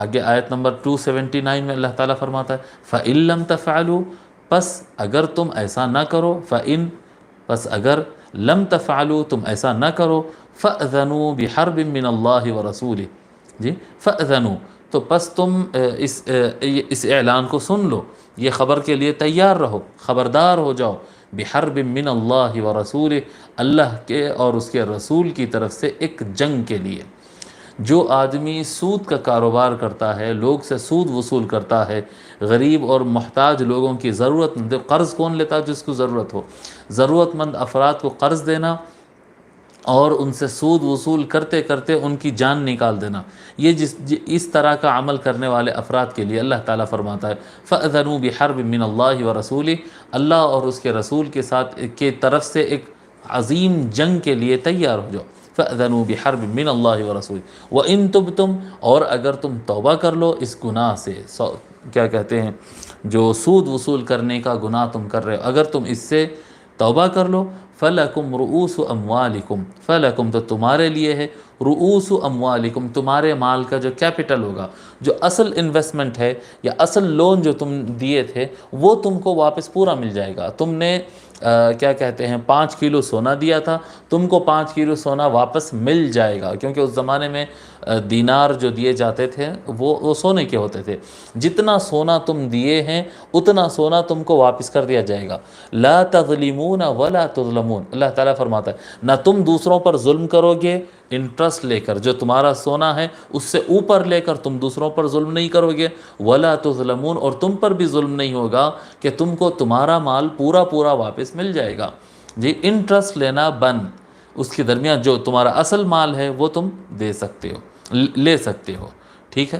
آگے آیت نمبر 279 میں اللہ تعالیٰ فرماتا ہے فَإِن لَمْ تَفْعَلُوا، پس اگر تم ایسا نہ کرو، فَإِن پس اگر لم تفعلوا تم ایسا نہ کرو، فَأْذَنُوا بِحَرْبٍ مِّنَ اللَّهِ وَرَسُولِهِ، جی فَأْذَنُوا تو پس تم اس اعلان کو سن لو، یہ خبر کے لیے تیار رہو، خبردار ہو جاؤ، بحرب من اللہ ورسولہ، اللہ کے اور اس کے رسول کی طرف سے ایک جنگ کے لیے۔ جو آدمی سود کا کاروبار کرتا ہے، لوگ سے سود وصول کرتا ہے، غریب اور محتاج لوگوں کی ضرورت، قرض کون لیتا ہے جس کو ضرورت ہو، ضرورت مند افراد کو قرض دینا اور ان سے سود وصول کرتے کرتے ان کی جان نکال دینا، یہ اس طرح کا عمل کرنے والے افراد کے لیے اللہ تعالیٰ فرماتا ہے فَأْذَنُوا بِحَرْبٍ مِّنَ اللَّهِ وَرَسُولِهِ، اللہ اور اس کے رسول کے ساتھ کے طرف سے ایک عظیم جنگ کے لیے تیار ہو جاؤ، فَأْذَنُوا بِحَرْبٍ مِّنَ اللَّهِ وَرَسُولِهِ وَإِن تُبْتُمْ، اور اگر تم توبہ کر لو اس گناہ سے، کیا کہتے ہیں جو سود وصول کرنے کا گناہ تم کر رہے ہو، اگر تم اس سے توبہ کر لو، فَلَكُمْ رُؤُوسُ أَمْوَالِكُمْ، فَلَكُمْ تو تمہارے لیے ہے، رؤوس اموالکم تمہارے مال کا جو کیپٹل ہوگا، جو اصل انویسٹمنٹ ہے یا اصل لون جو تم دیے تھے وہ تم کو واپس پورا مل جائے گا۔ تم نے کیا کہتے ہیں 5 کلو سونا دیا تھا، تم کو 5 کلو سونا واپس مل جائے گا، کیونکہ اس زمانے میں دینار جو دیے جاتے تھے وہ سونے کے ہوتے تھے، جتنا سونا تم دیے ہیں اتنا سونا تم کو واپس کر دیا جائے گا۔ لا تظلمون ولا تظلمون، اللہ تعالیٰ فرماتا ہے نہ تم دوسروں پر ظلم کرو گے انٹرسٹ لے کر، جو تمہارا سونا ہے اس سے اوپر لے کر تم دوسروں پر ظلم نہیں کرو گے، ولا تظلمون، اور تم پر بھی ظلم نہیں ہوگا کہ تم کو تمہارا مال پورا پورا واپس مل جائے گا۔ جی انٹرسٹ لینا بند، اس کے درمیان جو تمہارا اصل مال ہے وہ تم دے سکتے ہو، لے سکتے ہو، ٹھیک ہے۔